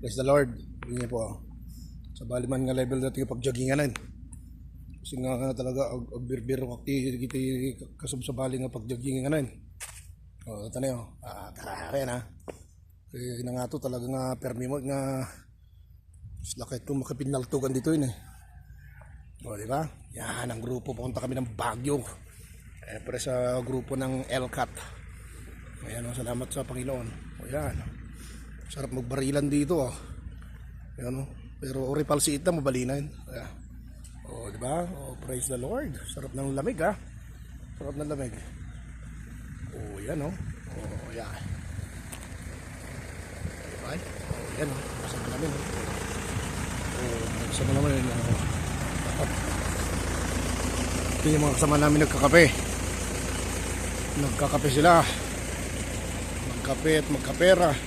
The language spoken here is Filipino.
Praise the Lord. Hindi po. Sa baliman nga level natin pag-jogginganan. Kasi nga talaga agbirbir ko kiti kasub sa bali nga pag-jogginganan. Oh, ito na yun. Kaya na. Kaya na nga to talaga nga permi mo nga lakit kung makapinaltugan dito yun eh. O, di ba? Yan ang grupo. Pupunta kami ng Baguio. Pre sa grupo ng LCAT. Ayan, salamat sa Panginoon. O yan. Sarap magbarilan dito oh. Ayan oh. Pero oripalsiit na mabalinan. Ayan. O, di ba? O, praise the Lord. Sarap ng lamig ha. Sarap ng lamig. O, yan oh. O, yan. Diba? O, yan oh. Kasama namin oh. O, kasama naman yun. Ito yung mga kasama namin nagkakape. Nagkakape sila. Magkape at magkapera.